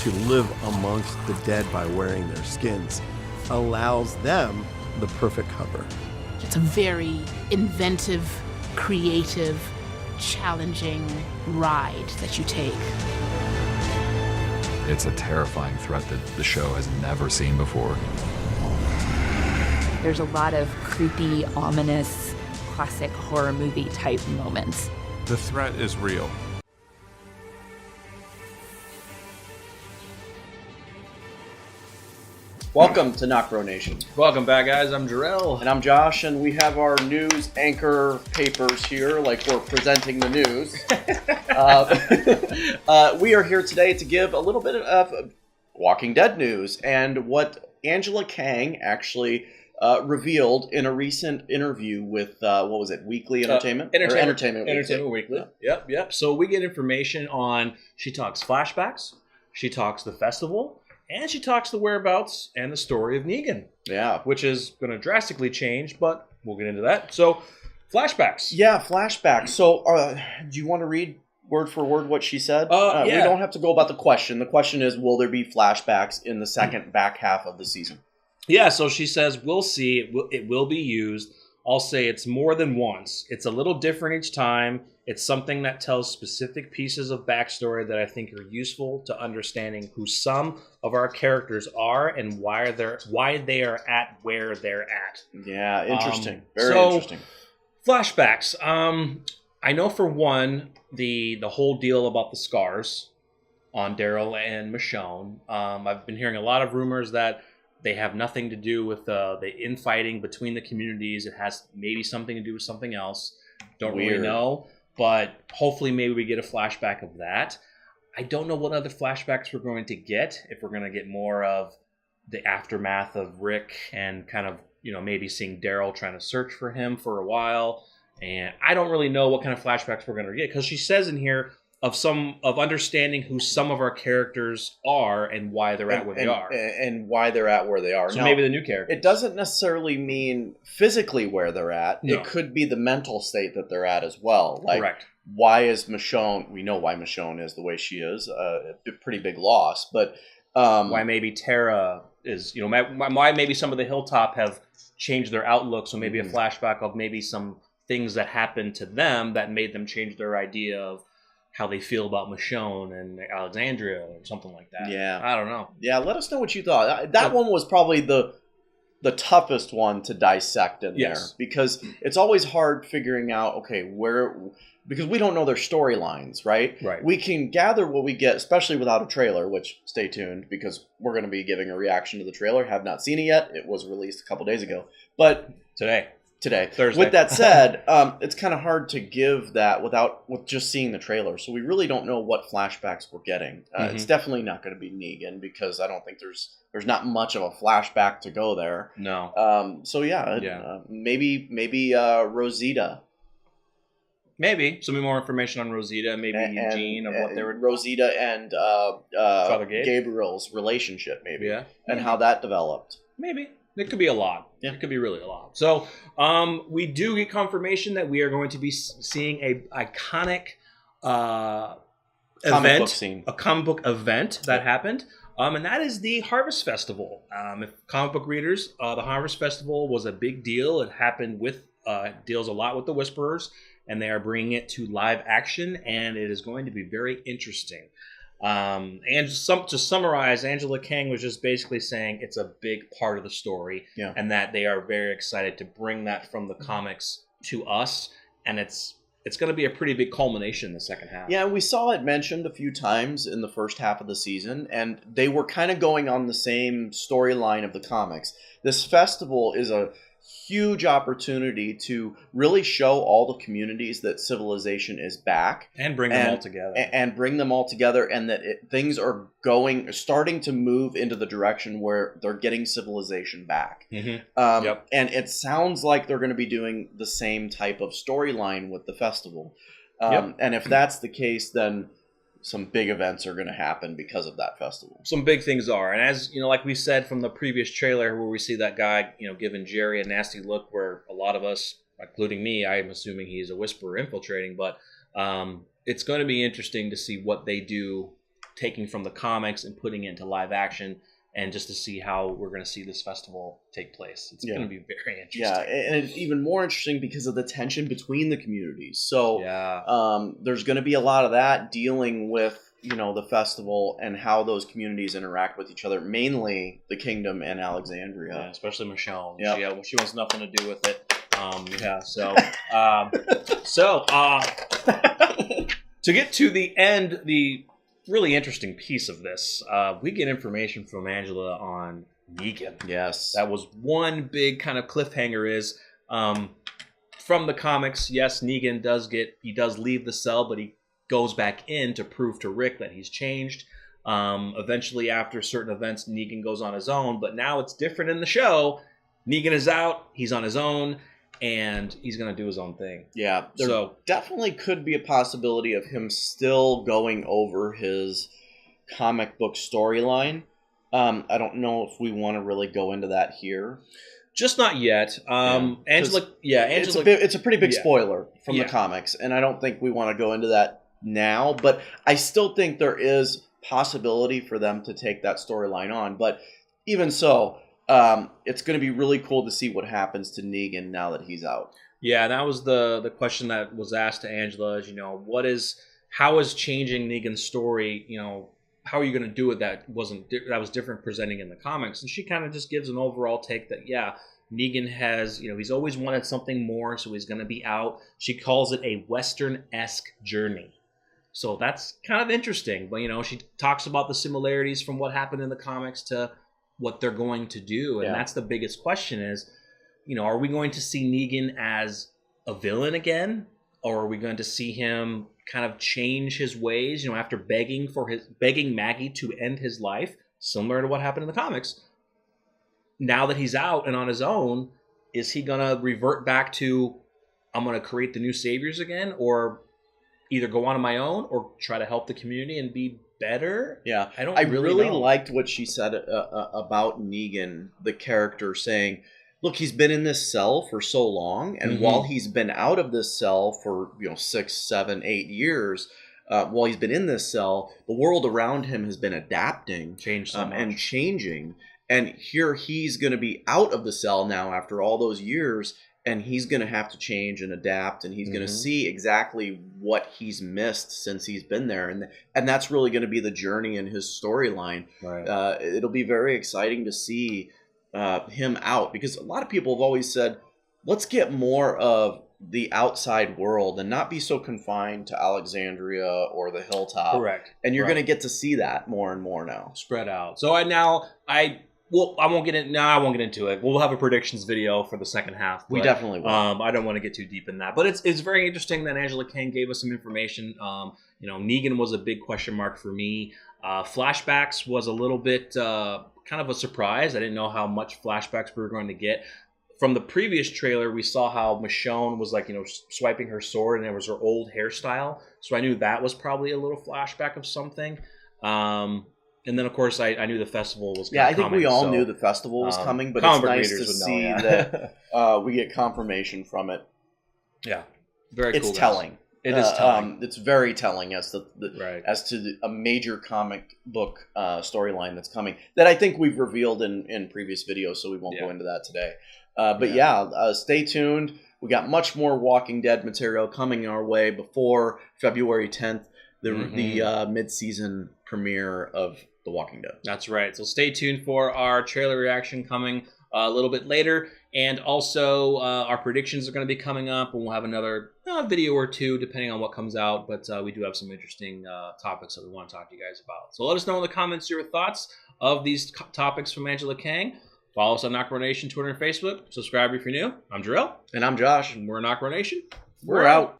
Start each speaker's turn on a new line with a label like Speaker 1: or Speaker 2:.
Speaker 1: to live amongst the dead by wearing their skins allows them the perfect cover.
Speaker 2: It's a very inventive, creative, challenging ride that you take.
Speaker 3: It's a terrifying threat that the show has never seen before.
Speaker 4: There's a lot of creepy, ominous, classic horror movie type moments.
Speaker 5: The threat is real.
Speaker 6: Welcome to NocBro Nation.
Speaker 7: Welcome back, guys. I'm Jarrell.
Speaker 6: And I'm Josh, and we have our news anchor papers here, like we're presenting the news. We are here today to give a little bit of Walking Dead news, and what Angela Kang actually revealed in a recent interview with, what was it, Weekly Entertainment?
Speaker 7: Entertainment Weekly. Yep. So we get information on, she talks flashbacks, she talks the festival, and she talks the whereabouts and the story of Negan.
Speaker 6: Yeah.
Speaker 7: Which is going to drastically change, but we'll get into that. So, flashbacks.
Speaker 6: Yeah, flashbacks. So, do you want to read word for word what she said?
Speaker 7: Yeah.
Speaker 6: We don't have to go about the question. The question is, will there be flashbacks in the second back half of the season?
Speaker 7: Yeah, so she says, we'll see. It will be used. I'll say it's more than once. It's a little different each time. It's something that tells specific pieces of backstory that I think are useful to understanding who some of our characters are and why they are at where they're at.
Speaker 6: Yeah, interesting. Very interesting.
Speaker 7: Flashbacks. I know for one, the whole deal about the scars on Daryl and Michonne. I've been hearing a lot of rumors that they have nothing to do with the infighting between the communities. It has maybe something to do with something else. Don't really know. But hopefully maybe we get a flashback of that. I don't know what other flashbacks we're going to get. If we're going to get more of the aftermath of Rick and kind of, maybe seeing Daryl trying to search for him for a while. And I don't really know what kind of flashbacks we're going to get. Because she says in here of understanding who some of our characters are and why they're at where they are.
Speaker 6: And why they're at where they are.
Speaker 7: So
Speaker 6: now,
Speaker 7: maybe the new characters.
Speaker 6: It doesn't necessarily mean physically where they're at. No. It could be the mental state that they're at as well. Like,
Speaker 7: correct.
Speaker 6: Why is Michonne, we know why Michonne is the way she is, a pretty big loss. But
Speaker 7: why maybe Tara is, why maybe some of the Hilltop have changed their outlook. So maybe a flashback of maybe some things that happened to them that made them change their idea of how they feel about Michonne and Alexandria or something like that.
Speaker 6: Yeah.
Speaker 7: I don't know.
Speaker 6: Yeah, let us know what you thought. That one was probably the toughest one to dissect in there. Because it's always hard figuring out, okay, because we don't know their storylines, right?
Speaker 7: Right.
Speaker 6: We can gather what we get, especially without a trailer, which stay tuned because we're going to be giving a reaction to the trailer. Have not seen it yet. It was released a couple days ago. But
Speaker 7: Today.
Speaker 6: Thursday. With that said, it's kind of hard to give that with just seeing the trailer. So we really don't know what flashbacks we're getting. It's definitely not going to be Negan because I don't think there's not much of a flashback to go there.
Speaker 7: No.
Speaker 6: Maybe Rosita.
Speaker 7: Maybe some more information on Rosita, maybe Eugene of what they were.
Speaker 6: Rosita and
Speaker 7: Father
Speaker 6: Gabriel's relationship, maybe, and how that developed.
Speaker 7: Maybe. It could be a lot. Yeah. It could be really a lot. So we do get confirmation that we are going to be seeing a iconic a comic book event that happened. And that is the Harvest Festival. If comic book readers, the Harvest Festival was a big deal. It happened deals a lot with the Whisperers, and they are bringing it to live action, and it is going to be very interesting. And to summarize, Angela Kang was just basically saying it's a big part of the story, and that they are very excited to bring that from the comics to us, and it's going to be a pretty big culmination in the second half.
Speaker 6: Yeah, we saw it mentioned a few times in the first half of the season, and they were kind of going on the same storyline of the comics. This festival is a huge opportunity to really show all the communities that civilization is back
Speaker 7: and bring them all together,
Speaker 6: and that things are starting to move into the direction where they're getting civilization back. And it sounds like they're going to be doing the same type of storyline with the festival. And if that's the case, then some big events are going to happen because of that festival.
Speaker 7: Some big things are. And as, like we said from the previous trailer where we see that guy, giving Jerry a nasty look where a lot of us, including me, I'm assuming he's a Whisperer infiltrating, but it's going to be interesting to see what they do taking from the comics and putting it into live action, and just to see how we're going to see this festival take place. It's going to be very interesting.
Speaker 6: Yeah, and it's even more interesting because of the tension between the communities. So there's going to be a lot of that dealing with, you know, the festival and how those communities interact with each other, mainly the Kingdom and Alexandria.
Speaker 7: Yeah, especially Michonne.
Speaker 6: Yeah.
Speaker 7: She wants nothing to do with it. To get to the end, the really interesting piece of this, we get information from Angela on Negan.
Speaker 6: Yes.
Speaker 7: That was one big kind of cliffhanger is, from the comics, yes, Negan does leave the cell, but he goes back in to prove to Rick that he's changed. Eventually, after certain events, Negan goes on his own, but now it's different in the show. Negan is out, he's on his own, and he's going to do his own thing.
Speaker 6: Yeah, there definitely could be a possibility of him still going over his comic book storyline. I don't know if we want to really go into that here.
Speaker 7: Just not yet. Angela.
Speaker 6: It's a pretty big spoiler from the comics, and I don't think we want to go into that now. But I still think there is possibility for them to take that storyline on. But even so, it's going to be really cool to see what happens to Negan now that he's out.
Speaker 7: Yeah, that was the question that was asked to Angela. Is, you know, how is changing Negan's story? You know, how are you going to do it that was different presenting in the comics? And she kind of just gives an overall take that, Negan has, you know, he's always wanted something more, so he's going to be out. She calls it a Western-esque journey. So that's kind of interesting. But, you know, she talks about the similarities from what happened in the comics to what they're going to do. And that's the biggest question is, you know, are we going to see Negan as a villain again? Or are we going to see him kind of change his ways, you know, after begging Maggie to end his life, similar to what happened in the comics? Now that he's out and on his own, is he going to revert back to, I'm going to create the new saviors again, or either go on my own or try to help the community and be better?
Speaker 6: Yeah,
Speaker 7: I
Speaker 6: really
Speaker 7: know.
Speaker 6: liked what she said about Negan, the character, saying, look, he's been in this cell for so long, and while he's been out of this cell for 6, 7, 8 years, while he's been in this cell, the world around him has been adapting,
Speaker 7: changed so much.
Speaker 6: And changing. And here he's going to be out of the cell now after all those years, and he's going to have to change and adapt, and he's going to see exactly what he's missed since he's been there, and that's really going to be the journey in his storyline.
Speaker 7: Right.
Speaker 6: It'll be very exciting to see him out, because a lot of people have always said, let's get more of the outside world and not be so confined to Alexandria or the hilltop.
Speaker 7: Correct.
Speaker 6: And you're going to get to see that more and more now.
Speaker 7: Spread out. So I won't get into it. We'll have a predictions video for the second half.
Speaker 6: We definitely will.
Speaker 7: I don't want to get too deep in that, but it's very interesting that Angela Kang gave us some information. You know, Negan was a big question mark for me. Flashbacks was a little bit kind of a surprise. I didn't know how much flashbacks we were going to get. From the previous trailer, we saw how Michonne was swiping her sword, and it was her old hairstyle. So I knew that was probably a little flashback of something. And then, of course, I knew the festival was coming.
Speaker 6: I think we all knew the festival was coming, but it's nice to see that we get confirmation from it.
Speaker 7: Yeah, very cool.
Speaker 6: It's telling.
Speaker 7: It is telling.
Speaker 6: It's very telling as to a major comic book storyline that's coming that I think we've revealed in previous videos, so we won't go into that today. Stay tuned. We got much more Walking Dead material coming our way before February 10th, the mid-season premiere of The Walking Dead.
Speaker 7: That's right. So stay tuned for our trailer reaction coming a little bit later. And also, our predictions are going to be coming up, and we'll have another video or two, depending on what comes out. But we do have some interesting topics that we want to talk to you guys about. So let us know in the comments your thoughts of these topics from Angela Kang. Follow us on NocBro Nation, Twitter, and Facebook. Subscribe if you're new. I'm Jarrell.
Speaker 6: And I'm Josh.
Speaker 7: And we're NocBro Nation.
Speaker 6: We're out.